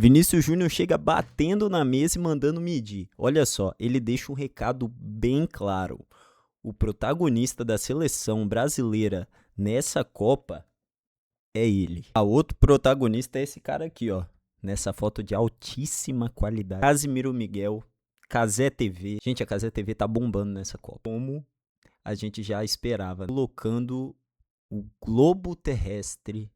Vinícius Júnior chega batendo na mesa e mandando medir. Olha só, ele deixa um recado bem claro. O protagonista da seleção brasileira nessa Copa é ele. A outro protagonista é esse cara aqui, ó. Nessa foto de altíssima qualidade. Casimiro Miguel, Cazé TV. Gente, a Cazé TV tá bombando nessa Copa. Como a gente já esperava. Colocando o globo terrestre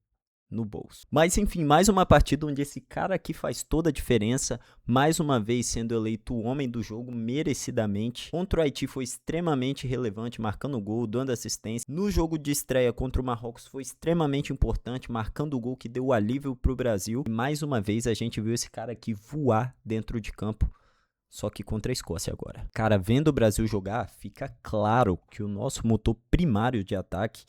no bolso. Mas enfim, mais uma partida onde esse cara aqui faz toda a diferença, mais uma vez sendo eleito o homem do jogo merecidamente. Contra o Haiti foi extremamente relevante, marcando gol, dando assistência. No jogo de estreia contra o Marrocos foi extremamente importante, marcando o gol que deu alívio para o Brasil. E mais uma vez a gente viu esse cara aqui voar dentro de campo. Só que contra a Escócia agora. Cara, vendo o Brasil jogar, fica claro que o nosso motor primário de ataque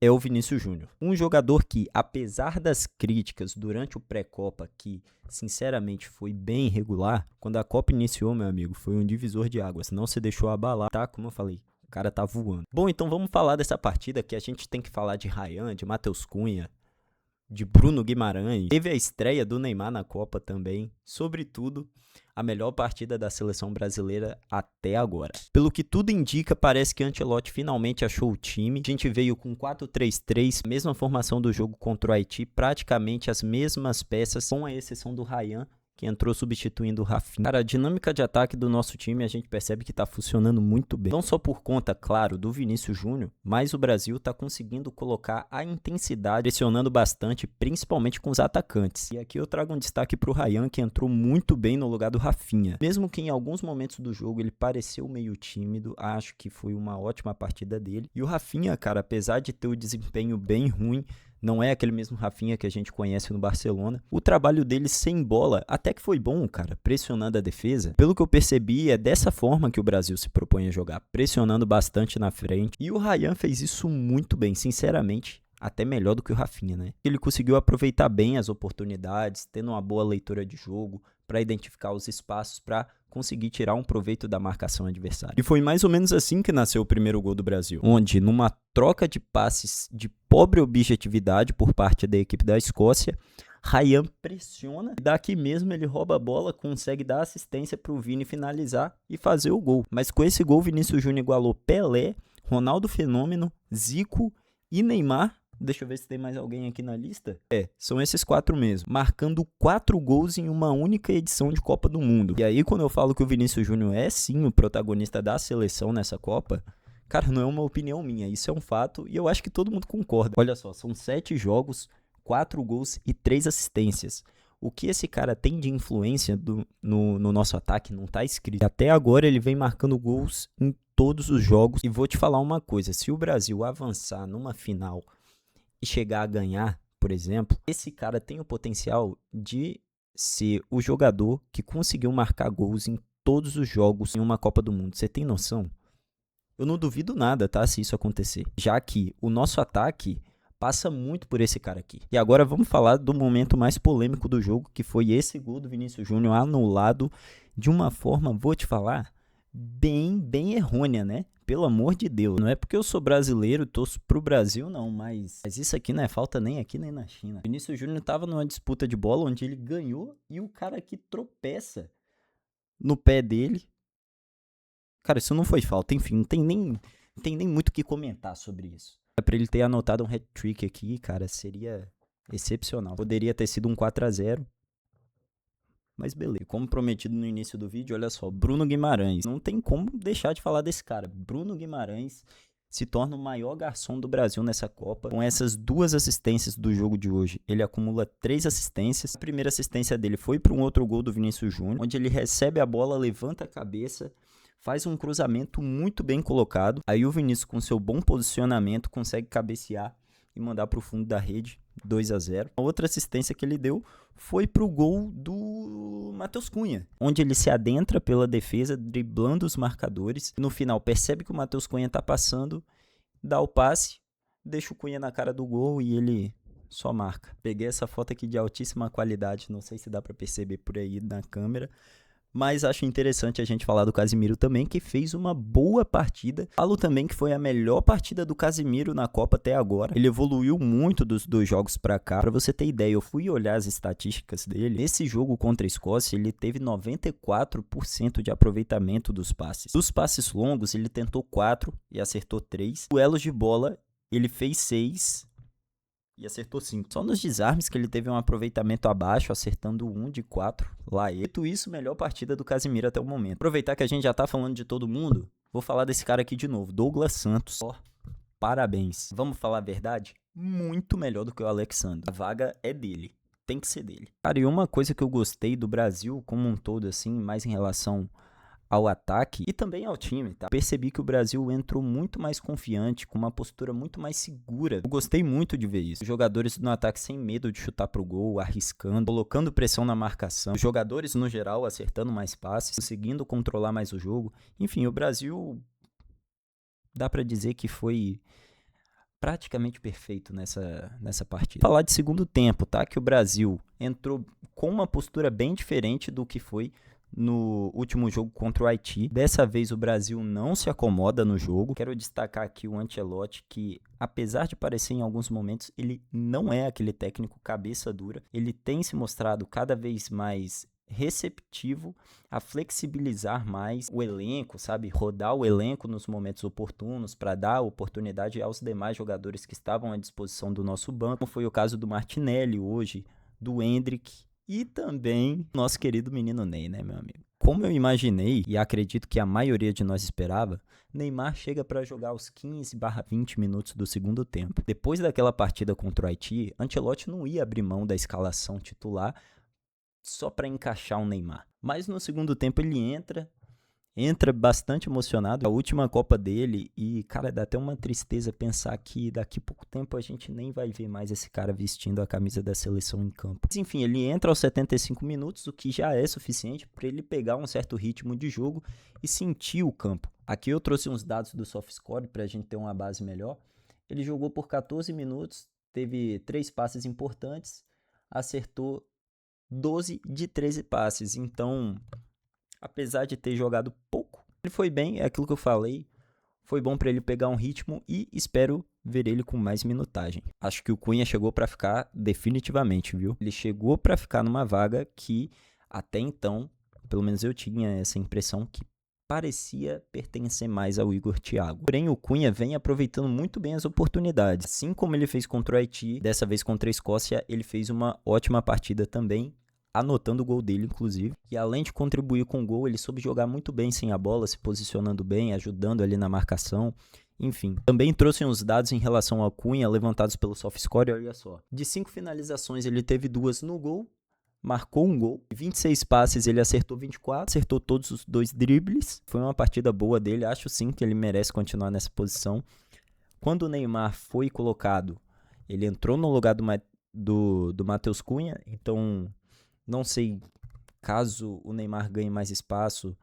é o Vinícius Júnior. Um jogador que, apesar das críticas durante o pré-Copa, que sinceramente foi bem irregular, quando a Copa iniciou, meu amigo, foi um divisor de águas. Não se deixou abalar, tá? Como eu falei, o cara tá voando. Bom, então vamos falar dessa partida que a gente tem que falar de Ryan, de Matheus Cunha, de Bruno Guimarães. Teve a estreia do Neymar na Copa também. Sobretudo, a melhor partida da seleção brasileira até agora. Pelo que tudo indica, parece que Ancelotti finalmente achou o time. A gente veio com 4-3-3, mesma formação do jogo contra o Haiti, praticamente as mesmas peças, com a exceção do Ryan, que entrou substituindo o Rafinha. Cara, a dinâmica de ataque do nosso time a gente percebe que tá funcionando muito bem. Não só por conta, claro, do Vinícius Júnior, mas o Brasil tá conseguindo colocar a intensidade, pressionando bastante, principalmente com os atacantes. E aqui eu trago um destaque pro Ryan, que entrou muito bem no lugar do Rafinha. Mesmo que em alguns momentos do jogo ele pareceu meio tímido, acho que foi uma ótima partida dele. E o Rafinha, cara, apesar de ter o desempenho bem ruim, não é aquele mesmo Rafinha que a gente conhece no Barcelona. O trabalho dele sem bola até que foi bom, cara, pressionando a defesa. Pelo que eu percebi, é dessa forma que o Brasil se propõe a jogar, pressionando bastante na frente. E o Ryan fez isso muito bem, sinceramente. Até melhor do que o Rafinha, né? Ele conseguiu aproveitar bem as oportunidades, tendo uma boa leitura de jogo, para identificar os espaços, para conseguir tirar um proveito da marcação adversária. E foi mais ou menos assim que nasceu o primeiro gol do Brasil, onde numa troca de passes de pobre objetividade por parte da equipe da Escócia, Ryan pressiona e daqui mesmo ele rouba a bola, consegue dar assistência para o Vini finalizar e fazer o gol. Mas com esse gol, Vinícius Júnior igualou Pelé, Ronaldo Fenômeno, Zico e Neymar. Deixa eu ver se tem mais alguém aqui na lista. São esses 4 mesmo. Marcando 4 gols em uma única edição de Copa do Mundo. E aí, quando eu falo que o Vinícius Júnior é sim o protagonista da seleção nessa Copa, cara, não é uma opinião minha. Isso é um fato e eu acho que todo mundo concorda. Olha só, são 7 jogos, 4 gols e 3 assistências. O que esse cara tem de influência no nosso ataque não tá escrito. Até agora ele vem marcando gols em todos os jogos. E vou te falar uma coisa. Se o Brasil avançar numa final e chegar a ganhar, por exemplo, esse cara tem o potencial de ser o jogador que conseguiu marcar gols em todos os jogos em uma Copa do Mundo. Você tem noção? Eu não duvido nada, tá, se isso acontecer. Já que o nosso ataque passa muito por esse cara aqui. E agora vamos falar do momento mais polêmico do jogo, que foi esse gol do Vinícius Júnior anulado de uma forma, vou te falar, bem errônea, né? Pelo amor de Deus. Não é porque eu sou brasileiro e torço pro Brasil, não, mas isso aqui não é falta nem aqui nem na China. O Vinícius Júnior tava numa disputa de bola onde ele ganhou e o cara aqui tropeça no pé dele. Cara, isso não foi falta. Enfim, não tem nem muito o que comentar sobre isso. Pra ele ter anotado um hat-trick aqui, cara, seria excepcional. Poderia ter sido um 4-0. Mas beleza, como prometido no início do vídeo, olha só, Bruno Guimarães. Não tem como deixar de falar desse cara. Bruno Guimarães se torna o maior garçom do Brasil nessa Copa. Com essas 2 assistências do jogo de hoje, ele acumula 3 assistências. A primeira assistência dele foi para um outro gol do Vinícius Júnior, onde ele recebe a bola, levanta a cabeça, faz um cruzamento muito bem colocado. Aí o Vinícius, com seu bom posicionamento, consegue cabecear e mandar para o fundo da rede, 2-0. A outra assistência que ele deu foi pro gol do Matheus Cunha, onde ele se adentra pela defesa, driblando os marcadores. No final, percebe que o Matheus Cunha tá passando, dá o passe, deixa o Cunha na cara do gol e ele só marca. Peguei essa foto aqui de altíssima qualidade, não sei se dá para perceber por aí na câmera, Mas acho interessante a gente falar do Casemiro também, que fez uma boa partida. Falo também que foi a melhor partida do Casemiro na Copa até agora. Ele evoluiu muito dos 2 jogos pra cá. Pra você ter ideia, eu fui olhar as estatísticas dele. Nesse jogo contra a Escócia, ele teve 94% de aproveitamento dos passes. Dos passes longos, ele tentou 4 e acertou 3. Duelos de bola, ele fez 6 e acertou 5. Só nos desarmes que ele teve um aproveitamento abaixo, acertando 1 de 4. Lá ele. Dito isso, melhor partida do Casemiro até o momento. Aproveitar que a gente já tá falando de todo mundo, vou falar desse cara aqui de novo, Douglas Santos. Parabéns. Vamos falar a verdade? Muito melhor do que o Alexandre. A vaga é dele. Tem que ser dele. Cara, e uma coisa que eu gostei do Brasil como um todo, assim, mais em relação ao ataque e também ao time, tá? Percebi que o Brasil entrou muito mais confiante, com uma postura muito mais segura. Eu gostei muito de ver isso. Os jogadores no ataque sem medo de chutar pro gol, arriscando, colocando pressão na marcação. Os jogadores, no geral, acertando mais passes, conseguindo controlar mais o jogo. Enfim, o Brasil dá pra dizer que foi praticamente perfeito nessa partida. Falar de segundo tempo, tá? Que o Brasil entrou com uma postura bem diferente do que foi no último jogo contra o Haiti. Dessa vez o Brasil não se acomoda no jogo. Quero destacar aqui o Ancelotti, que apesar de parecer em alguns momentos, ele não é aquele técnico cabeça dura. Ele tem se mostrado cada vez mais receptivo a flexibilizar mais o elenco, sabe? Rodar o elenco nos momentos oportunos para dar oportunidade aos demais jogadores que estavam à disposição do nosso banco, como foi o caso do Martinelli hoje, do Endrick, e também nosso querido menino Ney, né, meu amigo? Como eu imaginei, e acredito que a maioria de nós esperava, Neymar chega para jogar os 15/20 minutos do segundo tempo. Depois daquela partida contra o Haiti, Ancelotti não ia abrir mão da escalação titular só para encaixar o Neymar. Mas no segundo tempo ele entra bastante emocionado, a última Copa dele, e, cara, dá até uma tristeza pensar que daqui a pouco tempo a gente nem vai ver mais esse cara vestindo a camisa da seleção em campo. Mas, enfim, ele entra aos 75 minutos, o que já é suficiente para ele pegar um certo ritmo de jogo e sentir o campo. Aqui eu trouxe uns dados do SofaScore para a gente ter uma base melhor. Ele jogou por 14 minutos, teve 3 passes importantes, acertou 12 de 13 passes, então, apesar de ter jogado pouco, ele foi bem, é aquilo que eu falei, foi bom para ele pegar um ritmo e espero ver ele com mais minutagem. Acho que o Cunha chegou para ficar definitivamente, viu? Ele chegou para ficar numa vaga que até então, pelo menos eu tinha essa impressão que parecia pertencer mais ao Igor Thiago. Porém, o Cunha vem aproveitando muito bem as oportunidades. Assim como ele fez contra o Haiti, dessa vez contra a Escócia, ele fez uma ótima partida também, anotando o gol dele, inclusive. E além de contribuir com o gol, ele soube jogar muito bem sem a bola, se posicionando bem, ajudando ali na marcação. Enfim, também trouxe uns dados em relação ao Cunha, levantados pelo SofaScore, olha só. De 5 finalizações, ele teve 2 no gol, marcou um gol. De 26 passes, ele acertou 24, acertou todos os 2 dribles. Foi uma partida boa dele, acho sim que ele merece continuar nessa posição. Quando o Neymar foi colocado, ele entrou no lugar do Matheus Cunha, então não sei, caso o Neymar ganhe mais espaço,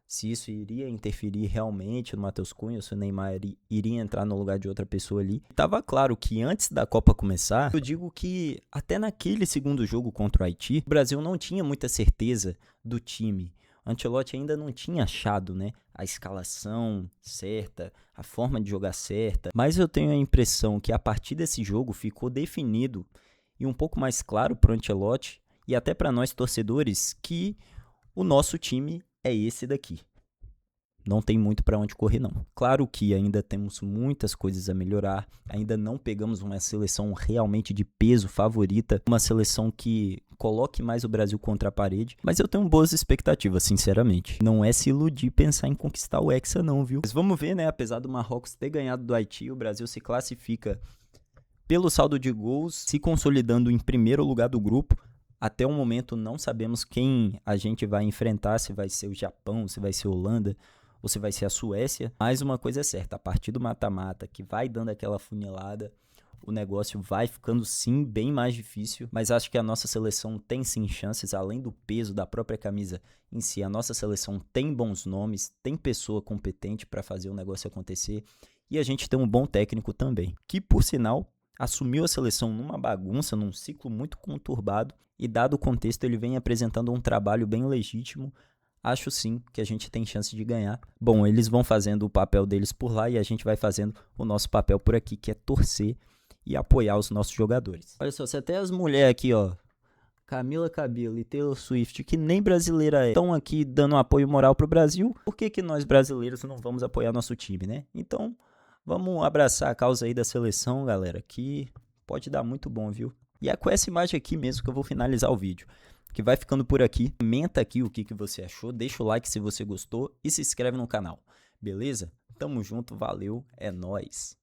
se isso iria interferir realmente no Matheus Cunha, ou se o Neymar iria entrar no lugar de outra pessoa ali. Tava claro que antes da Copa começar, eu digo que até naquele segundo jogo contra o Haiti, o Brasil não tinha muita certeza do time. O Ancelotti ainda não tinha achado, né, a escalação certa, a forma de jogar certa. Mas eu tenho a impressão que a partir desse jogo ficou definido e um pouco mais claro para o Ancelotti e até para nós torcedores que o nosso time é esse daqui. Não tem muito para onde correr, não. Claro que ainda temos muitas coisas a melhorar, ainda não pegamos uma seleção realmente de peso favorita, uma seleção que coloque mais o Brasil contra a parede, mas eu tenho boas expectativas, sinceramente. Não é se iludir pensar em conquistar o Hexa, não, viu? Mas vamos ver, né? Apesar do Marrocos ter ganhado do Haiti, o Brasil se classifica pelo saldo de gols, se consolidando em primeiro lugar do grupo. Até o momento não sabemos quem a gente vai enfrentar, se vai ser o Japão, se vai ser a Holanda ou se vai ser a Suécia. Mas uma coisa é certa, a partir do mata-mata, que vai dando aquela funilada, o negócio vai ficando sim bem mais difícil. Mas acho que a nossa seleção tem sim chances, além do peso da própria camisa em si. A nossa seleção tem bons nomes, tem pessoa competente para fazer o negócio acontecer. E a gente tem um bom técnico também, que por sinal assumiu a seleção numa bagunça, num ciclo muito conturbado, e dado o contexto ele vem apresentando um trabalho bem legítimo, acho sim que a gente tem chance de ganhar. Bom, eles vão fazendo o papel deles por lá e a gente vai fazendo o nosso papel por aqui, que é torcer e apoiar os nossos jogadores. Olha só, se até as mulheres aqui, ó, Camila Cabello e Taylor Swift, que nem brasileira é, estão aqui dando apoio moral pro Brasil, por que nós brasileiros não vamos apoiar nosso time, né? Então, vamos abraçar a causa aí da seleção, galera, que pode dar muito bom, viu? E é com essa imagem aqui mesmo que eu vou finalizar o vídeo, que vai ficando por aqui. Comenta aqui o que você achou, deixa o like se você gostou e se inscreve no canal, beleza? Tamo junto, valeu, é nóis!